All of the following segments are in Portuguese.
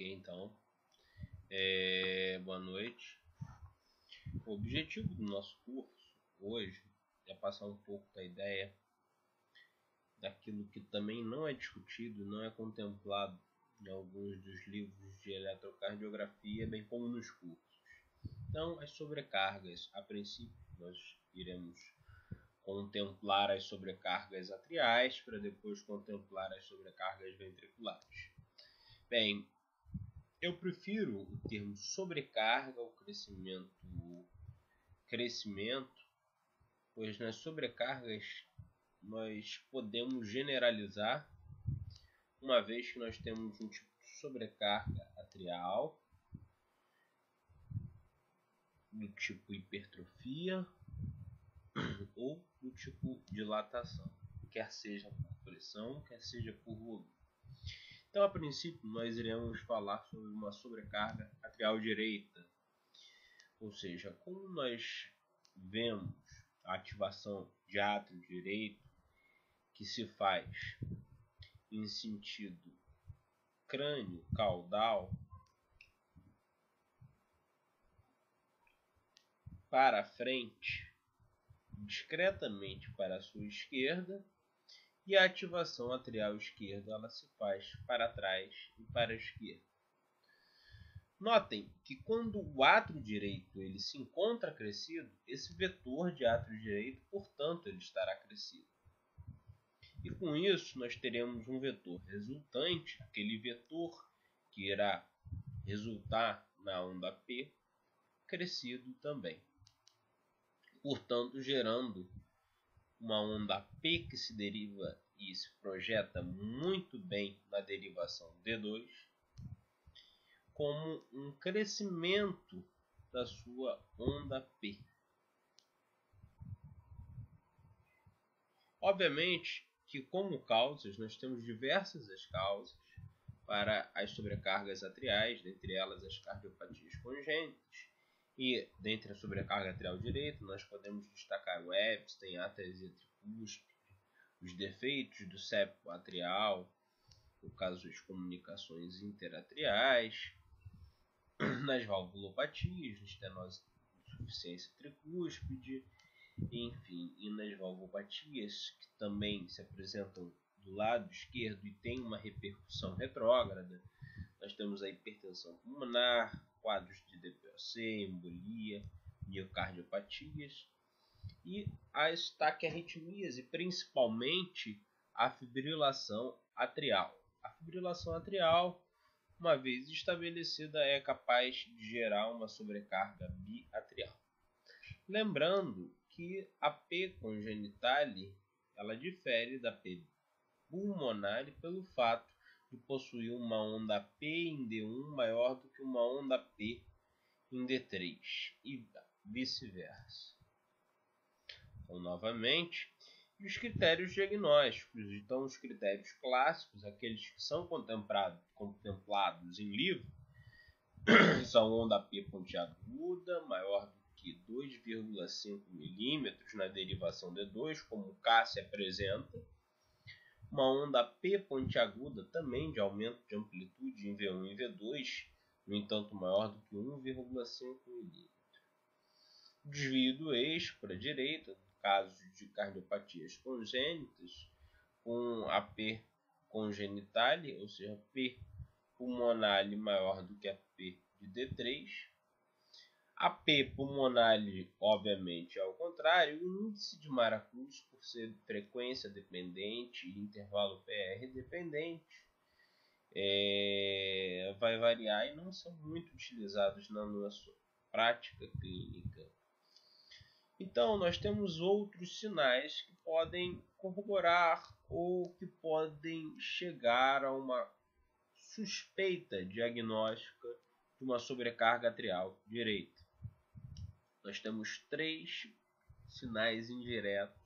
Então, boa noite. O objetivo do nosso curso hoje é passar um pouco da ideia daquilo que também não é discutido, não é contemplado em alguns dos livros de eletrocardiografia, bem como nos cursos. Então, as sobrecargas, a princípio, nós iremos contemplar as sobrecargas atriais para depois contemplar as sobrecargas ventriculares. Bem, eu prefiro o termo sobrecarga ao crescimento, pois nas sobrecargas nós podemos generalizar, uma vez que nós temos um tipo de sobrecarga atrial, do tipo hipertrofia ou do tipo dilatação, quer seja por pressão, quer seja por volume. Então, a princípio, nós iremos falar sobre uma sobrecarga atrial direita, ou seja, como nós vemos a ativação de átrio direito, que se faz em sentido crânio-caudal para frente, discretamente para a sua esquerda, e a ativação atrial esquerda ela se faz para trás e para a esquerda. Notem que quando o átrio direito ele se encontra crescido, esse vetor de átrio direito, portanto, ele estará crescido. E com isso nós teremos um vetor resultante, aquele vetor que irá resultar na onda P, crescido também. Portanto, gerando uma onda P que se deriva e se projeta muito bem na derivação D2, como um crescimento da sua onda P. Obviamente que, como causas, nós temos diversas as causas para as sobrecargas atriais, dentre elas as cardiopatias congênitas. E dentre a sobrecarga atrial direita, nós podemos destacar o Epstein, a atresia tricúspide, os defeitos do septo atrial, no caso das comunicações interatriais, nas valvulopatias, na estenose de insuficiência tricúspide, enfim, e nas valvopatias que também se apresentam do lado esquerdo e tem uma repercussão retrógrada. Nós temos a hipertensão pulmonar, quadros de DPOC, embolia, miocardiopatias e as taquiarritmias e principalmente a fibrilação atrial. A fibrilação atrial, uma vez estabelecida, é capaz de gerar uma sobrecarga biatrial. Lembrando que a P congenitale ela difere da P pulmonale pelo fato de possuir uma onda P em D1 maior do que uma onda P em D3 e vice-versa. Então, novamente, os critérios diagnósticos. Então, os critérios clássicos, aqueles que são contemplados em livro, são onda P pontiaguda, maior do que 2,5 mm na derivação D2, como o K se apresenta. Uma onda P pontiaguda também de aumento de amplitude em V1 e V2, no entanto maior do que 1,5 mm. Desvio do eixo para a direita, no caso de cardiopatias congênitas, com a P congenitale, ou seja, P pulmonale maior do que a P de D3. A P pulmonale, obviamente, é ao contrário. O índice de Maracruz, por ser frequência dependente e intervalo PR dependente, vai variar e não são muito utilizados na nossa prática clínica. Então, nós temos outros sinais que podem corroborar ou que podem chegar a uma suspeita diagnóstica de uma sobrecarga atrial direita. Nós temos três sinais indiretos: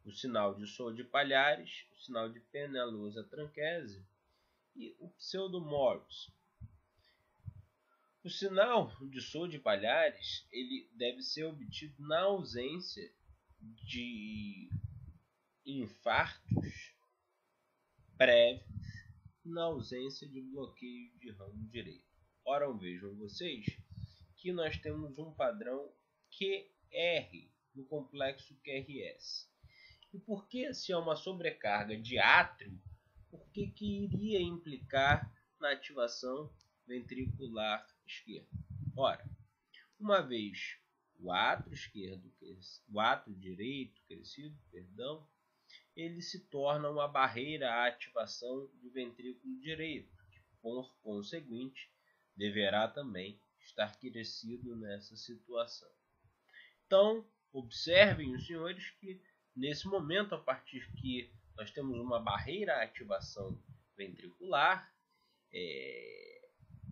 o sinal de Sode Palhares, o sinal de Penelosa Tranquese e o pseudomorphs. O sinal de Sode Palhares ele deve ser obtido na ausência de infartos prévios na ausência de bloqueio de ramo direito. Ora, vejam vocês que nós temos um padrão QR no complexo QRS. E por que, se é uma sobrecarga de átrio, por que iria implicar na ativação ventricular esquerda? Ora, uma vez o átrio direito crescido, ele se torna uma barreira à ativação do ventrículo direito, que, por conseguinte, deverá também estar crescido nessa situação. Então, observem os senhores que, nesse momento, a partir que nós temos uma barreira à ativação ventricular,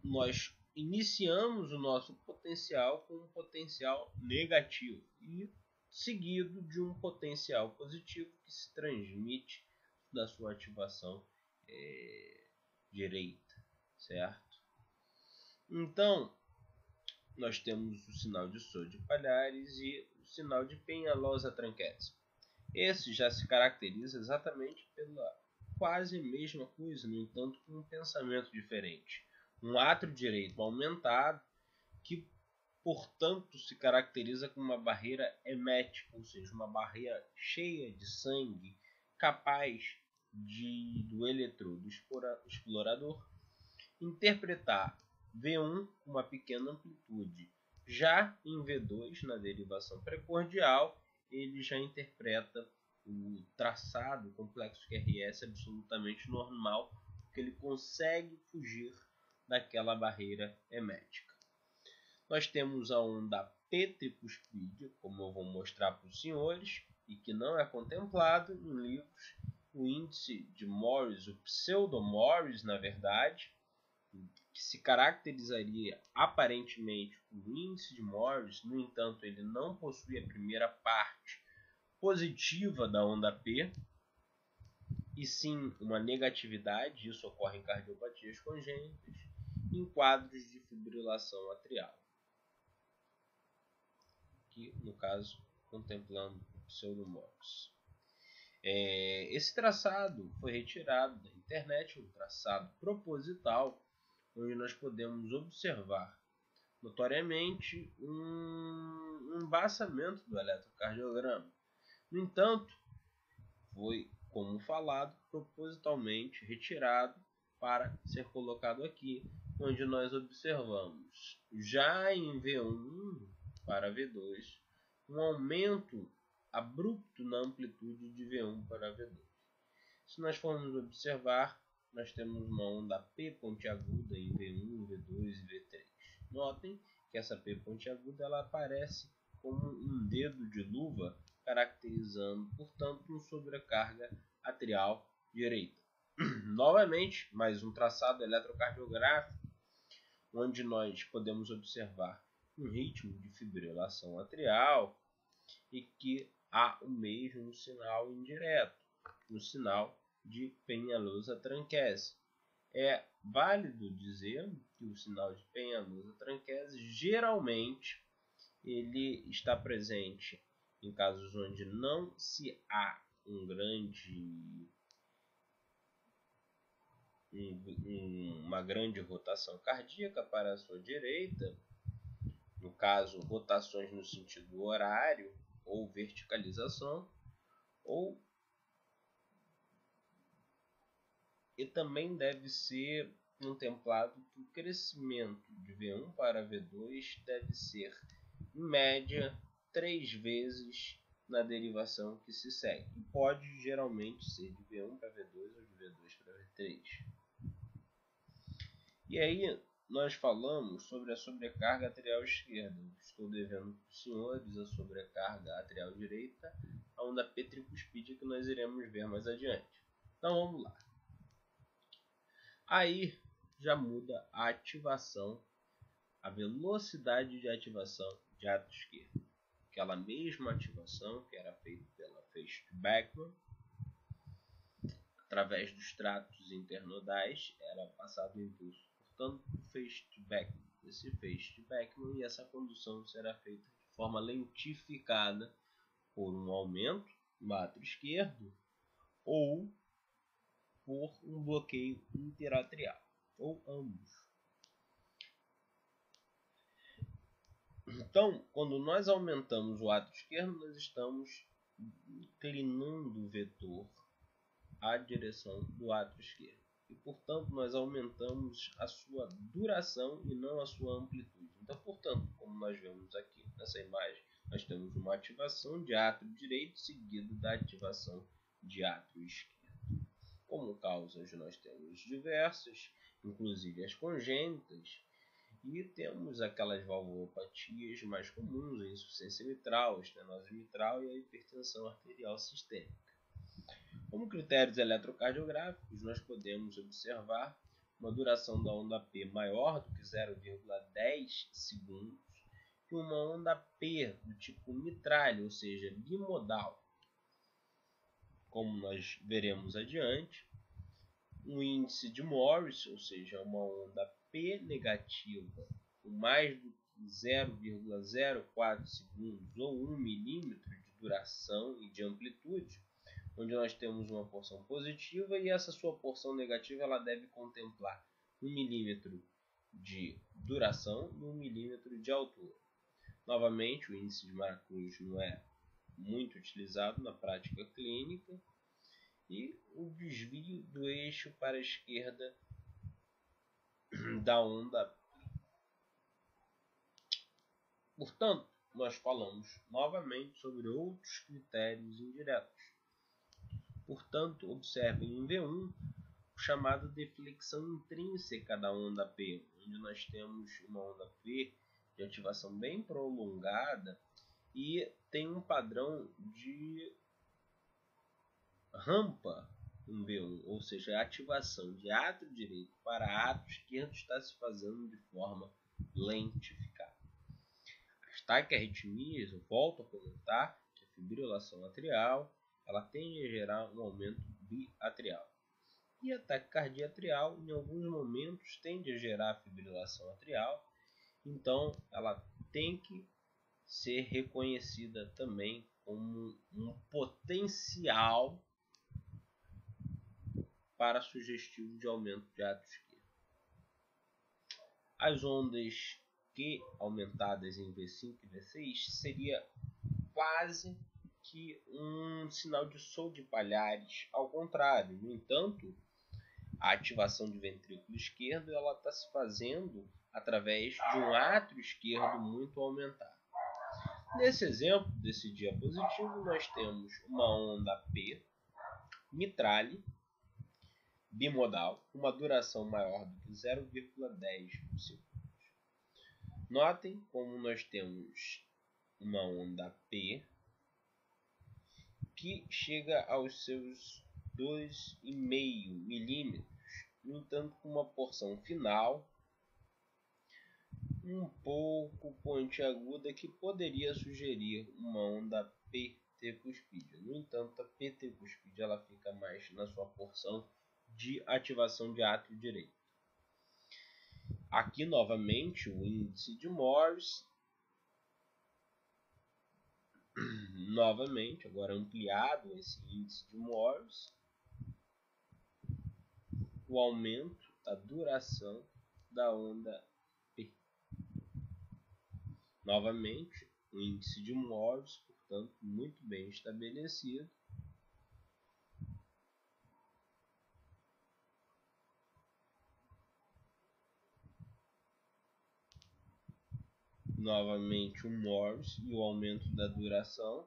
nós iniciamos o nosso potencial com um potencial negativo e seguido de um potencial positivo que se transmite da sua ativação direita, certo? Então, nós temos o sinal de Sodi Palhares e o sinal de Peñalosa-Tranquese. Esse já se caracteriza exatamente pela quase mesma coisa, no entanto com um pensamento diferente. Um átrio direito aumentado que, portanto, se caracteriza com uma barreira emética, ou seja, uma barreira cheia de sangue, capaz do eletrodo explorador interpretar V1 com uma pequena amplitude. Já em V2, na derivação precordial, ele já interpreta o traçado complexo QRS absolutamente normal, porque ele consegue fugir daquela barreira emética. Nós temos a onda P tricuspídea, como eu vou mostrar para os senhores, e que não é contemplado em livros, o índice de Morris, o pseudo-Morris, na verdade, que se caracterizaria aparentemente por índice de Morris, no entanto, ele não possui a primeira parte positiva da onda P, e sim uma negatividade. Isso ocorre em cardiopatias congênitas, em quadros de fibrilação atrial, aqui no caso contemplando o pseudo-Morris. Esse traçado foi retirado da internet, um traçado proposital, onde nós podemos observar notoriamente um embaçamento do eletrocardiograma. No entanto, foi, como falado, propositalmente retirado para ser colocado aqui, onde nós observamos, já em V1 para V2, um aumento abrupto na amplitude de V1 para V2. Se nós formos observar, nós temos uma onda P pontiaguda em V1, V2 e V3. Notem que essa P pontiaguda ela aparece como um dedo de luva, caracterizando, portanto, uma sobrecarga atrial direita. Novamente, mais um traçado eletrocardiográfico, onde nós podemos observar um ritmo de fibrilação atrial e que há o mesmo sinal indireto, o sinal de Peñalosa-Tranquese. É válido dizer que o sinal de Peñalosa-Tranquese geralmente ele está presente em casos onde não se há uma grande rotação cardíaca para a sua direita, no caso, rotações no sentido horário ou verticalização, e também deve ser contemplado que o crescimento de V1 para V2 deve ser, em média, 3 vezes na derivação que se segue. E pode geralmente ser de V1 para V2 ou de V2 para V3. E aí nós falamos sobre a sobrecarga atrial esquerda. Estou devendo para os senhores a sobrecarga atrial direita, a onda P tricuspídea, que nós iremos ver mais adiante. Então vamos lá. Aí já muda a ativação, a velocidade de ativação de átrio esquerdo. Aquela mesma ativação que era feita pela Feist-Beckmann, através dos tratos internodais, era passado o impulso, portanto, Feist-Beckmann. Esse Feist-Beckmann, e essa condução será feita de forma lentificada por um aumento no átrio esquerdo ou por um bloqueio interatrial, ou ambos. Então, quando nós aumentamos o átrio esquerdo, nós estamos inclinando o vetor à direção do átrio esquerdo. E, portanto, nós aumentamos a sua duração e não a sua amplitude. Então, portanto, como nós vemos aqui nessa imagem, nós temos uma ativação de átrio direito seguido da ativação de átrio esquerdo. Como causas, nós temos diversas, inclusive as congênitas, e temos aquelas valvulopatias mais comuns, a insuficiência mitral, a estenose mitral e a hipertensão arterial sistêmica. Como critérios eletrocardiográficos, nós podemos observar uma duração da onda P maior do que 0,10 segundos e uma onda P do tipo mitralha, ou seja, bimodal. Como nós veremos adiante, um índice de Morris, ou seja, uma onda P negativa com mais de 0,04 segundos ou 1 milímetro de duração e de amplitude, onde nós temos uma porção positiva e essa sua porção negativa ela deve contemplar 1 milímetro de duração e 1 milímetro de altura. Novamente, o índice de Marcus não é muito utilizado na prática clínica, e o desvio do eixo para a esquerda da onda. Portanto, nós falamos novamente sobre outros critérios indiretos. Portanto, observem em V1 o chamado deflexão intrínseca da onda P, onde nós temos uma onda P de ativação bem prolongada e tem um padrão de rampa em V1, ou seja, a ativação de átrio direito para átrio esquerdo está se fazendo de forma lentificada. As taquiarritmias, eu volto a comentar que a fibrilação atrial ela tende a gerar um aumento biatrial. E a taquicardia atrial, em alguns momentos, tende a gerar fibrilação atrial, então ela tem que ser reconhecida também como um potencial para sugestivo de aumento de átrio esquerdo. As ondas Q aumentadas em V5 e V6 seria quase que um sinal de Sol de Palhares, ao contrário. No entanto, a ativação de ventrículo esquerdo ela está se fazendo através de um átrio esquerdo muito aumentado. Nesse exemplo, desse diapositivo, nós temos uma onda P mitrale bimodal, uma duração maior do que 0,10 segundos. Notem como nós temos uma onda P que chega aos seus 2,5 milímetros, no entanto com uma porção final um pouco pontiaguda que poderia sugerir uma onda PT cuspídea. No entanto, a PT cuspídea ela fica mais na sua porção de ativação de átrio direito. Aqui novamente o índice de Morris, novamente agora ampliado esse índice de Morris, o aumento da duração da onda P. Novamente o índice de Morris, portanto muito bem estabelecido. Novamente o Morris e o aumento da duração.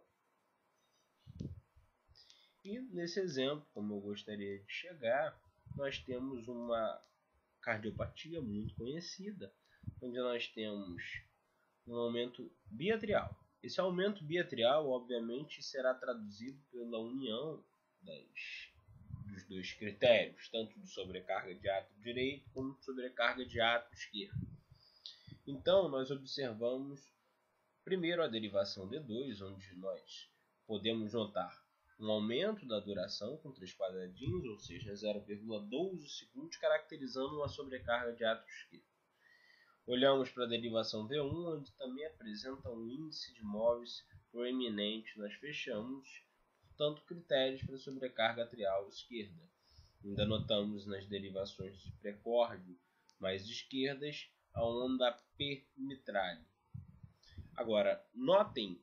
E nesse exemplo, como eu gostaria de chegar, nós temos uma cardiopatia muito conhecida, onde nós temos um aumento biatrial. Esse aumento biatrial, obviamente, será traduzido pela união dos dois critérios, tanto de sobrecarga de átrio direito como de sobrecarga de átrio esquerdo. Então, nós observamos primeiro a derivação D2, onde nós podemos notar um aumento da duração com 3 quadradinhos, ou seja, 0,12 segundos, caracterizando uma sobrecarga de átrio esquerdo. Olhamos para a derivação V1, onde também apresenta um índice de Morris proeminente. Nós fechamos, portanto, critérios para sobrecarga atrial esquerda. Ainda notamos nas derivações de precórdio mais esquerdas a onda P mitrale. Agora, notem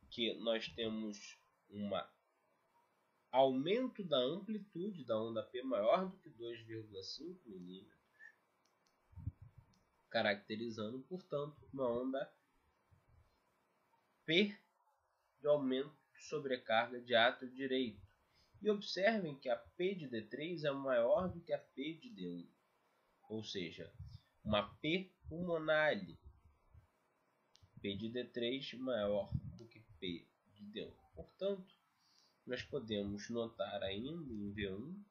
que nós temos um aumento da amplitude da onda P maior do que 2,5 milímetros, caracterizando, portanto, uma onda P de aumento de sobrecarga de átrio direito. E observem que a P de D3 é maior do que a P de D1, ou seja, uma P pulmonale. P de D3 maior do que P de D1. Portanto, nós podemos notar ainda em V1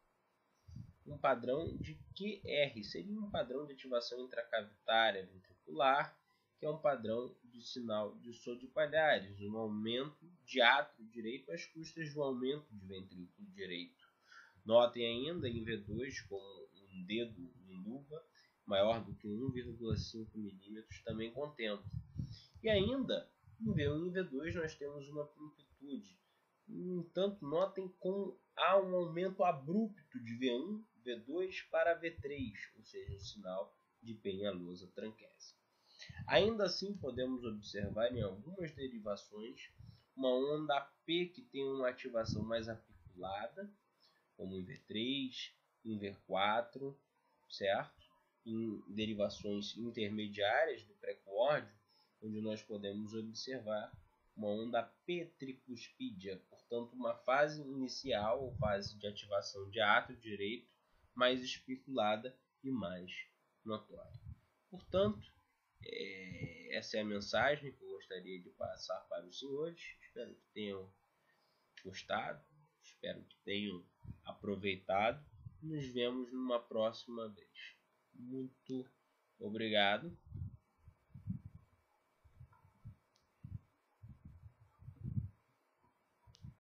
um padrão de QR, seria um padrão de ativação intracavitária ventricular, que é um padrão de sinal de Sodi-Palhares, um aumento de átrio direito às custas do aumento de ventrículo direito. Notem ainda em V2 como um dedo em luva maior do que 1,5 milímetros também contempla. E ainda em V1 e V2 nós temos uma amplitude. No entanto, notem como há um aumento abrupto de V1, V2 para V3, ou seja, o sinal de Penhallosa tranquese. Ainda assim, podemos observar em algumas derivações uma onda P que tem uma ativação mais apiculada, como em V3, em V4, certo? Em derivações intermediárias do precórdio, onde nós podemos observar uma onda P tricuspídia, portanto uma fase inicial ou fase de ativação de átrio direito mais especulada e mais notória. Portanto, essa é a mensagem que eu gostaria de passar para os senhores. Espero que tenham gostado, espero que tenham aproveitado. Nos vemos numa próxima vez. Muito obrigado.